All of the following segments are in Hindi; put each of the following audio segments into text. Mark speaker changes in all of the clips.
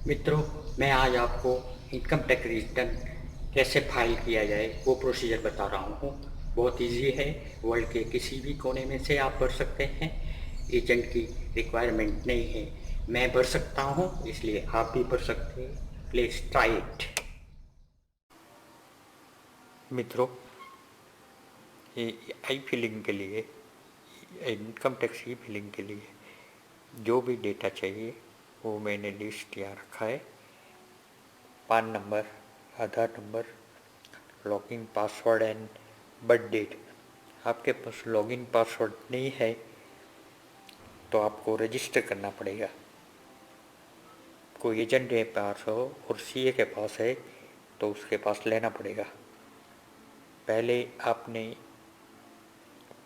Speaker 1: मित्रों, मैं आज आपको इनकम टैक्स रिटर्न कैसे फाइल किया जाए वो प्रोसीजर बता रहा हूँ। बहुत इजी है। वर्ल्ड के किसी भी कोने में से आप भर सकते हैं। एजेंट की रिक्वायरमेंट नहीं है। मैं भर सकता हूँ, इसलिए आप भी भर सकते हैं। Please try it. मित्रों, ये आई फिलिंग के लिए, इनकम टैक्स ई फिलिंग के लिए जो भी डेटा चाहिए वो मैंने लिस्ट यहाँ रखा है। PAN number, Aadhaar number, login password and birth date. आपके पास लॉगिन पासवर्ड नहीं है तो आपको रजिस्टर करना पड़ेगा। कोई एजेंट के पास हो और सीए के पास है तो उसके पास लेना पड़ेगा। पहले आपने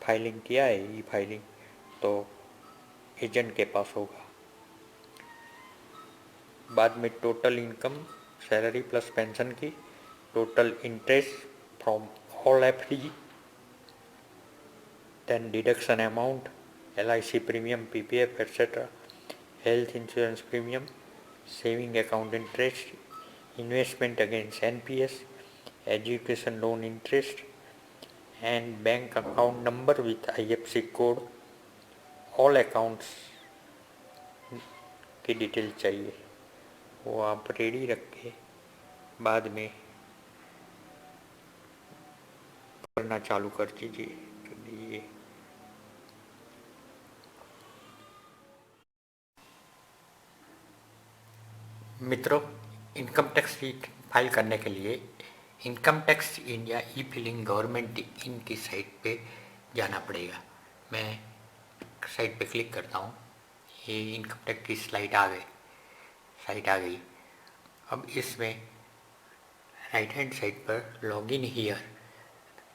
Speaker 1: फाइलिंग किया है ई फाइलिंग तो एजेंट के पास होगा। बाद में total income, salary plus pension की, total interest from all FD, then deduction amount, LIC premium, PPF etc., health insurance premium, saving account interest, investment against NPS, education loan interest, and bank account number with IFSC code। All accounts की डिटेल चाहिए, वो आप रेडी रख के बाद में करना चालू कर दीजिए। चलिए, मित्रों, इनकम टैक्स फाइल करने के लिए income tax India E filling government in की साइट पे जाना पड़ेगा। मैं साइट पे क्लिक करता हूँ। ये इनकम टैक्स की साइट आ गई। अब इसमें राइट हैंड साइड पर log in here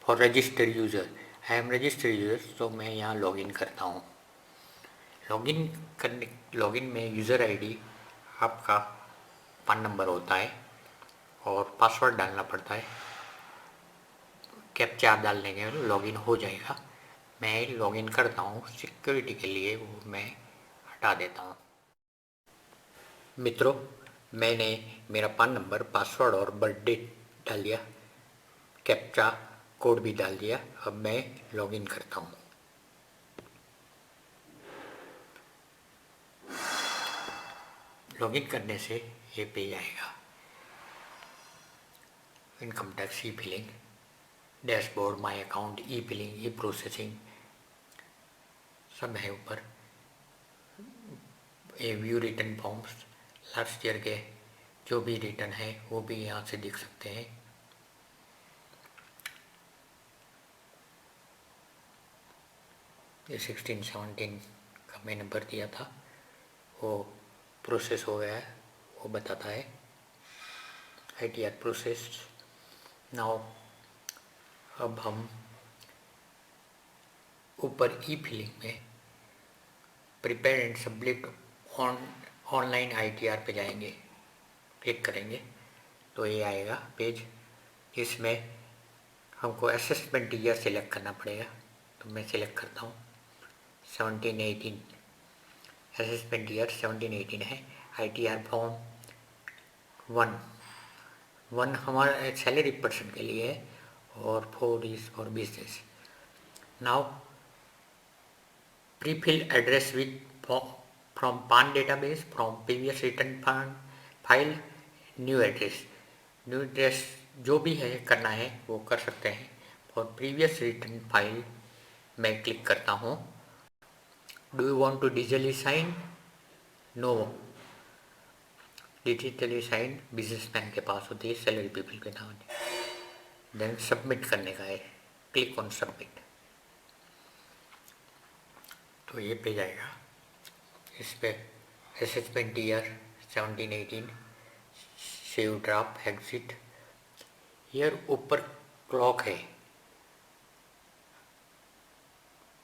Speaker 1: for register user. I am register user, तो मैं यहाँ लॉग इन करता हूँ। लॉगिन में यूज़र आईडी आपका पान नंबर होता है और पासवर्ड डालना पड़ता है। कैप्चा डालने के लॉगिन हो जाएगा। मैं लॉगिन करता हूँ, सिक्योरिटी के लिए वो मैं हटा देता हूँ। मित्रों, मैंने मेरा पान नंबर, पासवर्ड और बर्थडे डाल दिया, कैप्चा कोड भी डाल दिया। अब मैं लॉगिन करता हूँ। लॉगिन करने से ये पेज आएगा। Income tax e filling dashboard, my account, E filling, E processing सब है ऊपर। ये view return forms, last year के जो भी रिटर्न है वो भी यहाँ से देख सकते हैं। ये 16-17 का मैंने भर दिया था, वो प्रोसेस हो गया है, वो बताता है ITR प्रोसेस नाउ। अब हम ऊपर ई फिलिंग में prepare and submit online ITR पे जाएंगे, क्लिक करेंगे तो ये आएगा पेज। इसमें हमको असेसमेंट ईयर सेलेक्ट करना पड़ेगा, तो मैं सेलेक्ट करता हूँ 17-18। असेसमेंट ईयर 17-18 है। ITR फॉर्म 1 हमारा सैलरी पर्सन के लिए है और 4 is for business. Now prefill address with from PAN database, from previous return file, new address जो भी है करना है वो कर सकते हैं। फॉर प्रीवियस रिटर्न फाइल मैं क्लिक करता हूँ। Do you want to digitally sign? No, digitally sign businessman के पास होती है, सैलरी पीपल के नाम। देन सबमिट करने का है, क्लिक ऑन सबमिट। तो ये पेज आएगा। इस पे assessment year 17-18, save draft, exit. Year ऊपर क्लॉक है,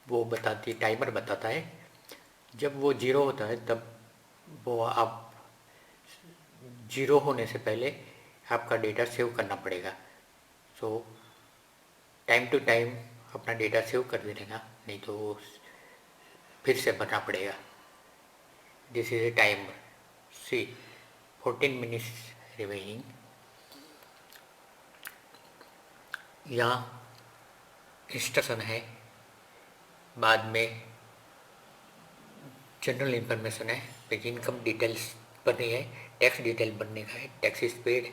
Speaker 1: वो बताती, टाइमर बताता है। जब वो जीरो होता है तब वो आप जीरो होने से पहले आपका डेटा सेव करना पड़ेगा। सो टाइम टू टाइम अपना डेटा सेव कर देगा, नहीं तो फिर से भरना पड़ेगा। This is a timer, see 14 minutes remaining. यहाँ इंस्ट्रक्शन है, बाद में जनरल इन्फॉर्मेशन है, फिर इनकम डिटेल्स भरनी है, टैक्स डिटेल भरने का है, टैक्स पेड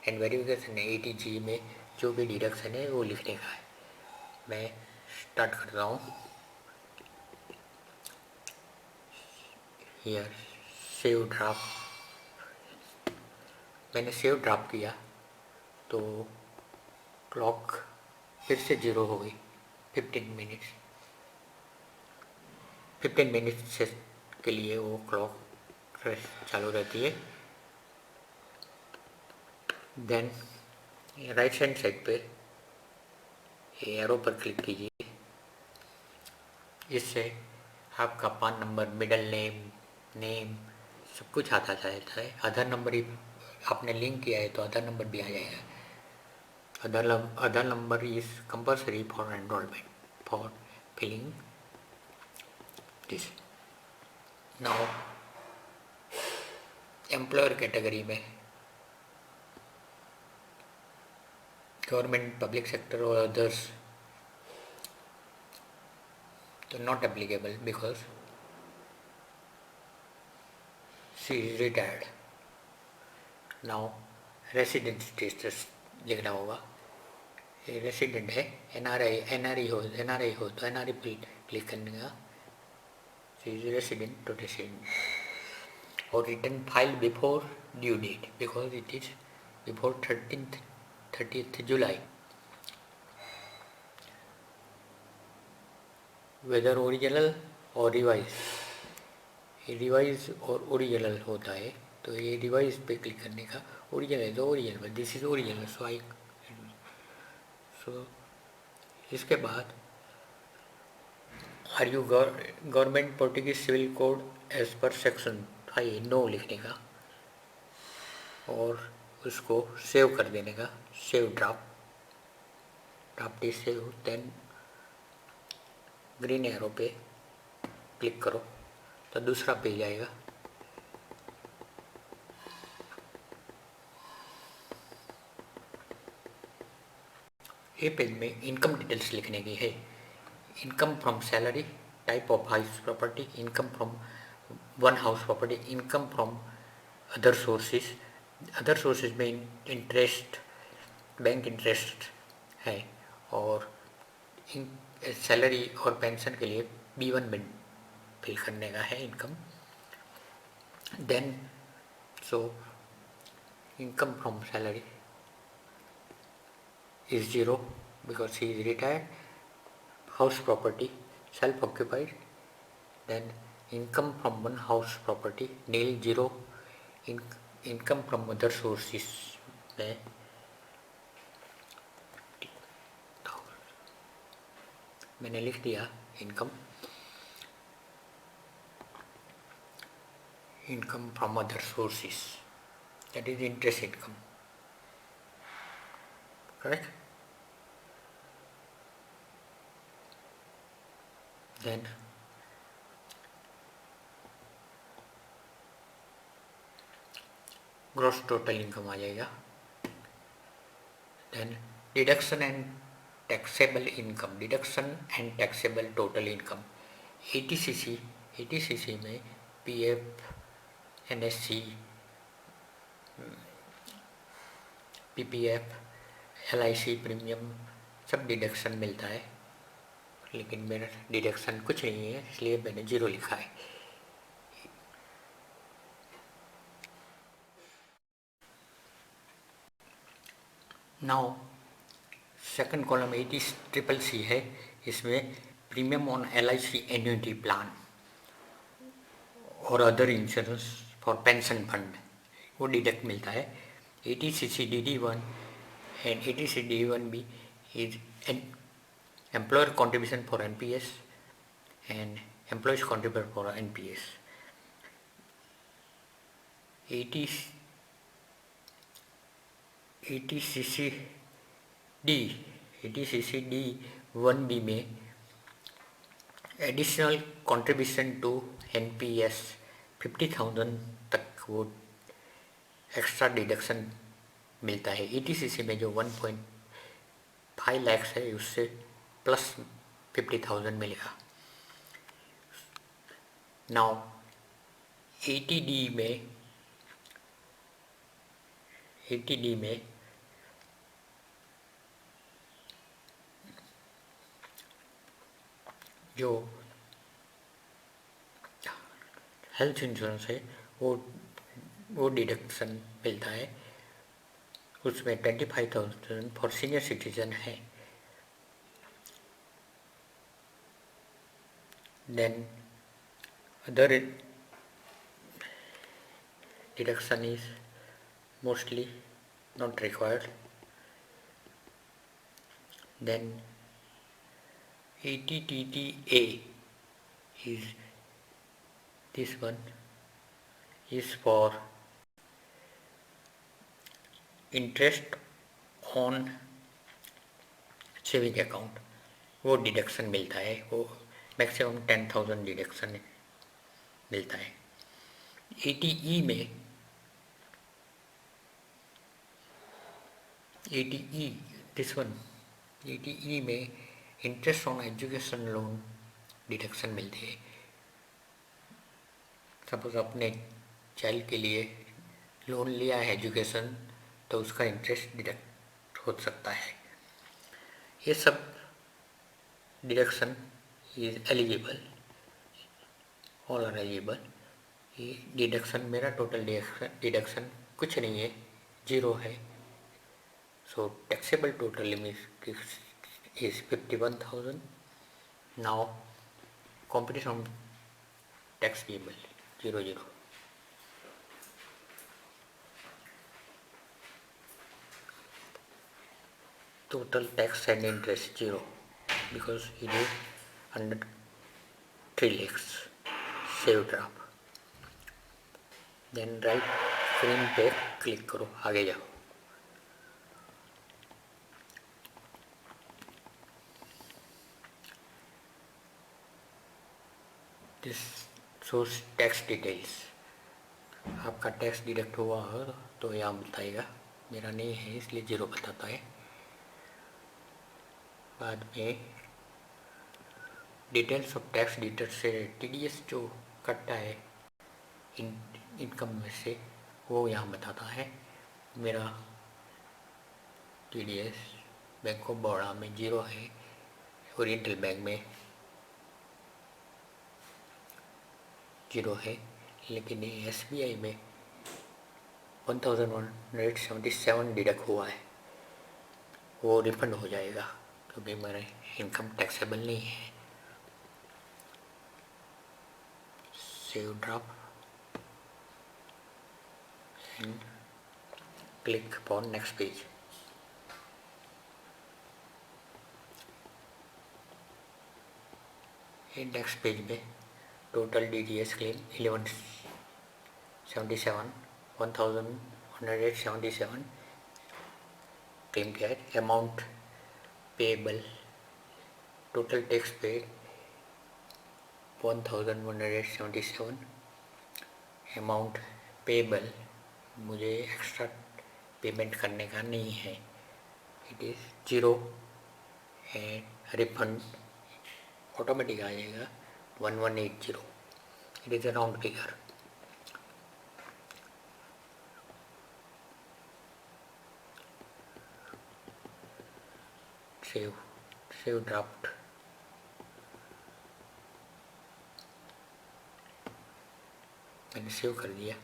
Speaker 1: एंड वेरिफिकेशन है, ATG में जो भी डिडक्शन है वो लिखने का है। मैं स्टार्ट करता हूँ। हियर सेव ड्राफ्ट, मैंने सेव ड्राफ्ट किया तो क्लॉक फिर से 0 हो गई। 15 मिनट्स से के लिए वो क्लॉक चालू रहती है। देन राइट हैंड साइड पे एरो पर क्लिक कीजिए। इससे आपका पान नंबर, मिडिल नेम सब कुछ आता जाता है। आधार नंबर ही आपने लिंक किया है तो आधार नंबर भी आ जाएगा। Aadhaar number is compulsory for enrolment for filling this. Now employer category में गवर्नमेंट, पब्लिक सेक्टर और अदर्स तो not applicable because she is retired. Now resident status लिखना होगा। ये रेसिडेंट है, NRI हो तो NRI क्लिक करने का। she is resident to resident और return file before due date because it is before 30th July. Whether original और रिवाइज और ओरिजिनल होता है तो ये रिवाइज पे क्लिक करने का। ओरिजिनल है तो original, this is original so इसके बाद are you government Portuguese civil code as per section 5 no लिखने का और उसको सेव कर देने का। Save draft is save. Then green arrow पे क्लिक करो तो दूसरा पेज आएगा। ये पेज में इनकम डिटेल्स लिखने की है। Income from salary, type of house property, income from one house property, income from other sources. Other sources में इंटरेस्ट, बैंक इंटरेस्ट है और सैलरी और पेंशन के लिए B1 में फिल करने का है income. Then so income from salary is 0 because he is retired. House property self occupied. Then income from one house property nil 0. Income from other sources में मैंने लिख दिया income from other sources, that is interest income, correct? Then gross total income आ जाएगा। Then deduction and taxable income, deduction and taxable total income, ATCC में PF, NSC, PPF, LIC premium सब डिडक्शन मिलता है, लेकिन मेरा डिडक्शन कुछ नहीं है इसलिए मैंने 0 लिखा है। नाउ सेकंड कॉलम ATCCC है, इसमें premium on LIC annuity plan और other insurance for pension fund वो डिडक्ट मिलता है। ATCC DD1 and ATCC DD1B is an employer contribution for NPS and employees contribute for NPS. ATCCD 1B में एडिशनल कंट्रीब्यूशन टू NPS 50,000 तक वो एक्स्ट्रा डिडक्शन मिलता है। ETCC में जो 1.5 लाख है उससे प्लस 50,000 मिलेगा। नाउ ATD में जो हेल्थ इंश्योरेंस है वो डिडक्शन मिलता है। उसमें 25,000 फॉर सीनियर सिटीजन है। Then other deduction is mostly not required. Then ATTTA is this one is for interest on saving account, वो डिडक्शन मिलता है। वो मैक्सिमम 10,000 डिडक्शन मिलता है। ATE दिस वन ATE में interest on education loan deduction मिलती है। सपोज अपने चाइल्ड के लिए लोन लिया है एजुकेशन, तो उसका इंटरेस्ट डिडक्ट हो सकता है। ये सब deduction is eligible, all are eligible. ये डिडक्शन मेरा टोटल डिडक्शन कुछ नहीं है, 0 है। So taxable total limit is 51,000। Now competition tax payable 0. Total tax and interest 0 because it is under 3 lakhs. Save draft. Then right screen पे क्लिक करो, आगे जाओ। This shows tax details. आपका टैक्स डिडक्ट हुआ हो तो यहाँ बताएगा, मेरा नहीं है इसलिए 0 बताता है। बाद में डिटेल्स ऑफ टैक्स डिटेल्स से TDS जो कटता है इनकम में से वो यहाँ बताता है। मेरा TDS बैंक ऑफ बड़ौदा में 0 है, ओरिएंटल बैंक में 0 है, लेकिन SBI में 1177 डिडक्ट हुआ है, वो रिफंड हो जाएगा क्योंकि मेरा इनकम टैक्सेबल नहीं है। Save draft and click upon next page. Next page में टोटल DDS क्लेम 1177 क्लेम किया है। Amount payable, total tax paid 1177। Amount payable मुझे एक्स्ट्रा पेमेंट करने का नहीं है, it is 0 and refund automatic आ जाएगा 1180। It is a round figure. Save draft. मैंने सेव कर दिया।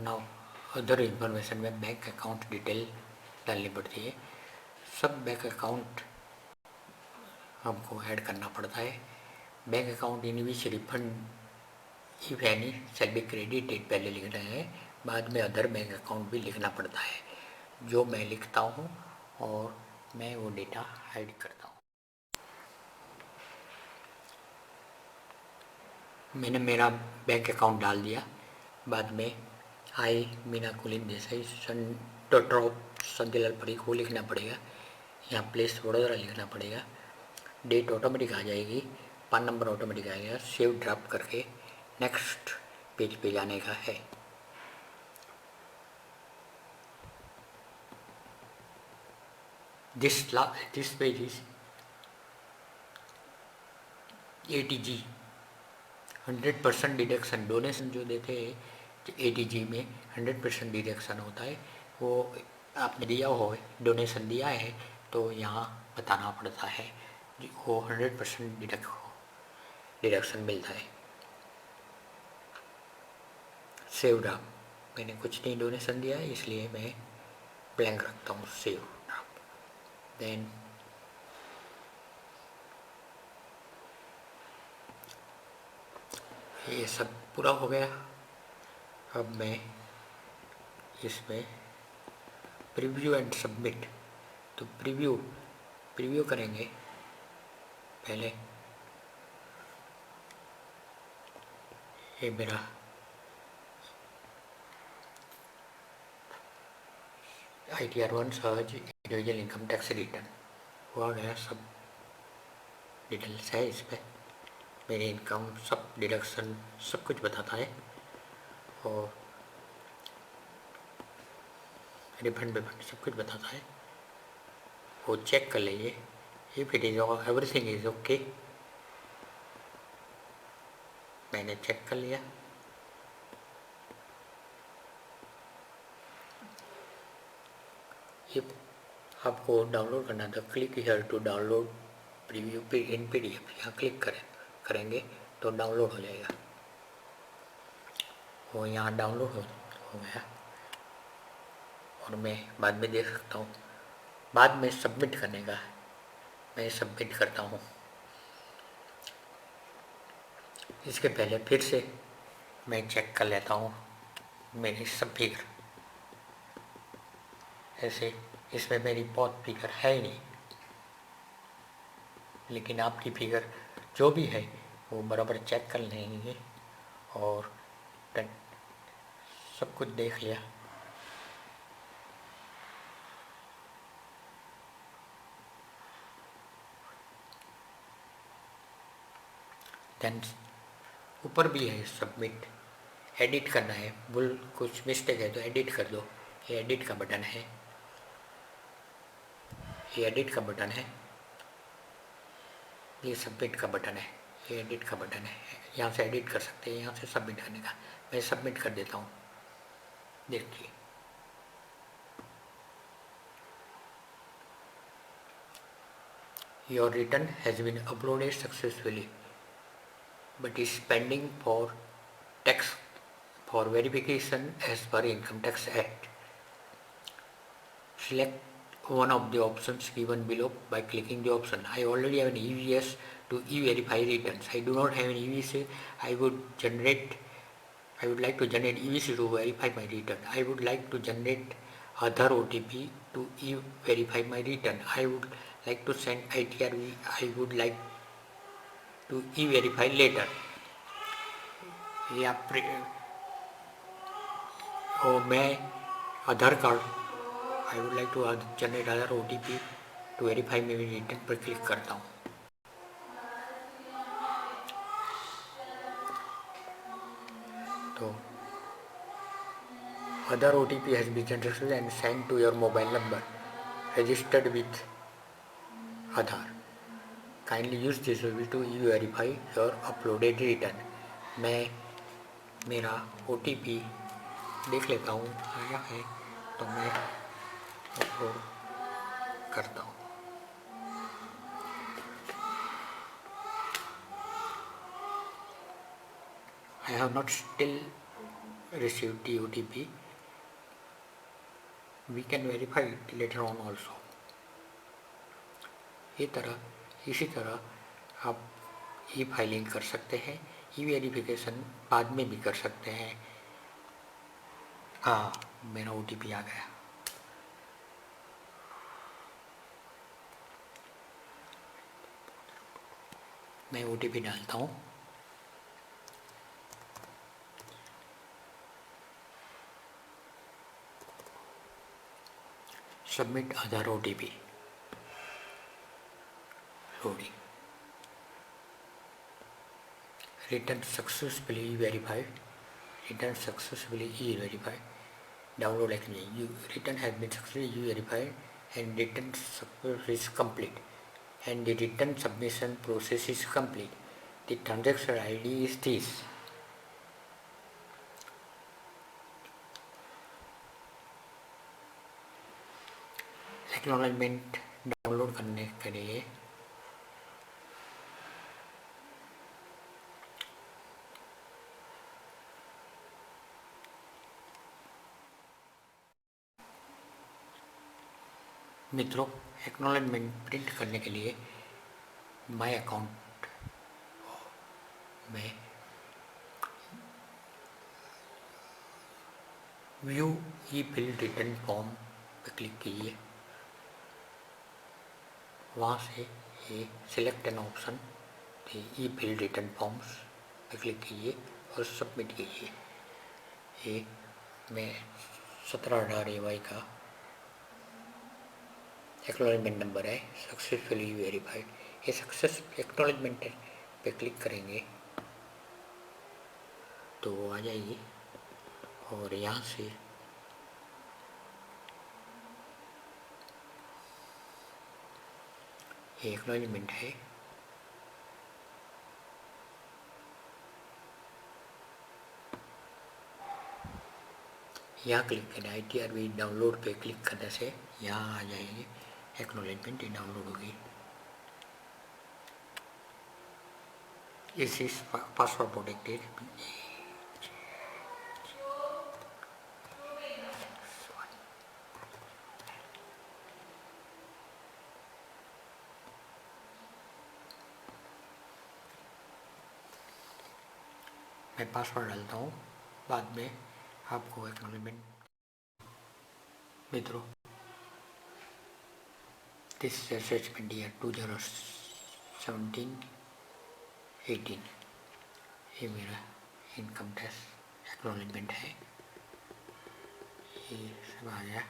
Speaker 1: नाउ अदर इंफॉर्मेशन में बैंक अकाउंट डिटेल डालनी पड़ती है। सब बैंक अकाउंट हमको ऐड करना पड़ता है। Bank account in which refund if any shall be credited पहले लिखना है, बाद में अदर बैंक अकाउंट भी लिखना पड़ता है, जो मैं लिखता हूँ और मैं वो डेटा ऐड करता हूँ। मैंने मेरा बैंक अकाउंट डाल दिया। बाद में आई मीना कुलीन देसाई ड्रॉप संतिलाल परीख वो लिखना पड़ेगा। यहाँ प्लेस वडोदरा लिखना पड़ेगा। डेट ऑटोमेटिक आ जाएगी, पान नंबर ऑटोमेटिक आएगा। सेव ड्राफ्ट करके नेक्स्ट पेज पे जाने का है। This page is ATG 100% deduction. Donation जो देते हैं ATG में 100% डिडक्शन होता है। वो आपने दिया हो, डोनेशन दिया है तो यहाँ बताना पड़ता है, वो 100% डिडक्शन मिलता है। सेव ड्राफ्ट, मैंने कुछ नहीं डोनेशन दिया है इसलिए मैं ब्लैंक रखता हूँ सेव ड्राफ्ट। देन ये सब पूरा हो गया। अब मैं इसमें प्रीव्यू एंड सबमिट, तो प्रीव्यू करेंगे पहले। ये मेरा ITR 1 सहज इंडिविजुअल इनकम टैक्स रिटर्न हुआ गया, सब डिटेल्स है इस पर। मेरी इनकम सब डिडक्शन सब कुछ बताता है और रिफंड विफंड सब कुछ बताता है, वो चेक कर लीजिए। If it is everything is okay, मैंने चेक कर लिया। इफ आपको डाउनलोड करना था, click here to download preview in PDF। यहाँ क्लिक करेंगे तो डाउनलोड हो जाएगा। वो यहाँ डाउनलोड हो गया और मैं बाद में देख सकता हूँ। बाद में सबमिट करने का है, मैं सबमिट करता हूँ। इसके पहले फिर से मैं चेक कर लेता हूँ मेरी सब फिगर। ऐसे इसमें मेरी बहुत फिगर है ही नहीं, लेकिन आपकी फिगर जो भी है वो बराबर चेक कर लेंगे। और सब कुछ देख लिया। देन ऊपर भी है सबमिट, एडिट करना है। कुछ मिस्टेक है तो एडिट कर दो, ये एडिट का बटन है, ये एडिट का बटन है, ये सबमिट का बटन है, ये एडिट का बटन है। यहाँ से एडिट कर सकते हैं, यहाँ से सबमिट करने का। मैं सबमिट कर देता हूँ, देखिए। Your return has been uploaded successfully but is pending for tax for verification as per Income Tax Act. Select one of the options given below by clicking the option. I already have an EVS to e-verify returns. I do not have an EVC. I would like to generate EVC to verify my return. I would like to generate other OTP to e-verify my return. I would like to send ITRV. I would like to e-verify later. या और मैं Aadhaar card, I would like to generate Aadhaar OTP to verify मेरी रिटर्न पर क्लिक करता हूँ। तो other OTP has been generated and send to your mobile number registered with Aadhaar. Kindly use this to verify your uploaded return. मैं मेरा OTP देख लेता हूँ, आया है तो मैं अपलोड करता हूँ। I have not still received the OTP. We can verify it later on also. इसी तरह आप ई फाइलिंग कर सकते हैं, ई वेरिफिकेशन बाद में भी कर सकते हैं। हाँ, मेरा OTP आ गया। मैं OTP डालता हूँ। Submit Aadhaar OTP, loading, return successfully verified, return successfully e verified, download exchange, you return has been successfully verified and return is complete and the return submission process is complete. The transaction ID is this. Acknowledgement download करने के लिए मित्रों, एक्नॉलेजमेंट प्रिंट करने के लिए माय अकाउंट में view e file return form पर क्लिक कीजिए। वहाँ से ये select an option e file return forms पर क्लिक कीजिए और सबमिट कीजिए। ये मैं 17/18 AY का एक्नॉलेजमेंट नंबर है, सक्सेसफुली वेरीफाइड। ये सक्सेस एक्नॉलेजमेंट पे क्लिक करेंगे तो वो आ जाएगी और यहाँ से ये एक्नॉलेजमेंट है। यहाँ क्लिक करें, ITRB डाउनलोड पे क्लिक करने से यहाँ आ जाएगी एक्नॉलेजमेंट, डाउनलोड होगी। This is password protected. मैं पासवर्ड डालता हूँ, बाद में आपको एक्नॉलेजमेंट। मित्रों, दिस असेसमेंट ईयर 2017-18 ये मेरा इनकम टैक्स एक्नॉलेजमेंट है। ये सब आ गया।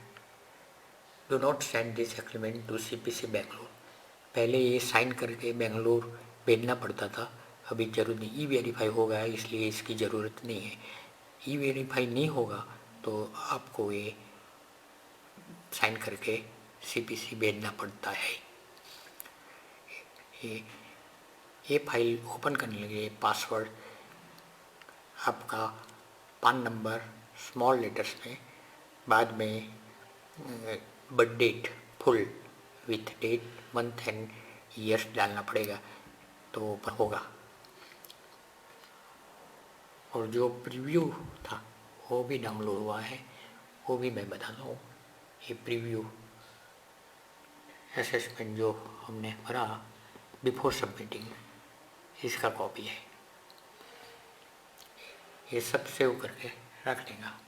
Speaker 1: Do not send this agreement to CPC Bangalore. पहले ये साइन करके बेंगलोर भेजना पड़ता था, अभी जरूरत नहीं, ई वेरीफाई हो गया इसलिए इसकी ज़रूरत नहीं है। ई वेरीफाई नहीं होगा तो आपको ये साइन करके CPC भेजना पड़ता है। ये फाइल ओपन करने लगे, पासवर्ड आपका पान नंबर स्मॉल लेटर्स में, बाद में birth date full with date month and years डालना पड़ेगा तो ओपन होगा। और जो प्रीव्यू था वो भी डाउनलोड हुआ है, वो भी मैं बताता हूँ। ये प्रीव्यू असेसमेंट जो हमने भरा बिफोर सबमिटिंग, इसका कॉपी है। ये सब सेव करके रख लेगा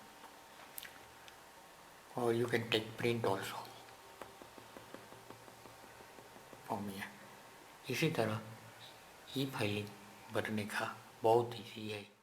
Speaker 1: और you can take print also form. इसी तरह ई फाइलिंग भरने का बहुत ईजी है।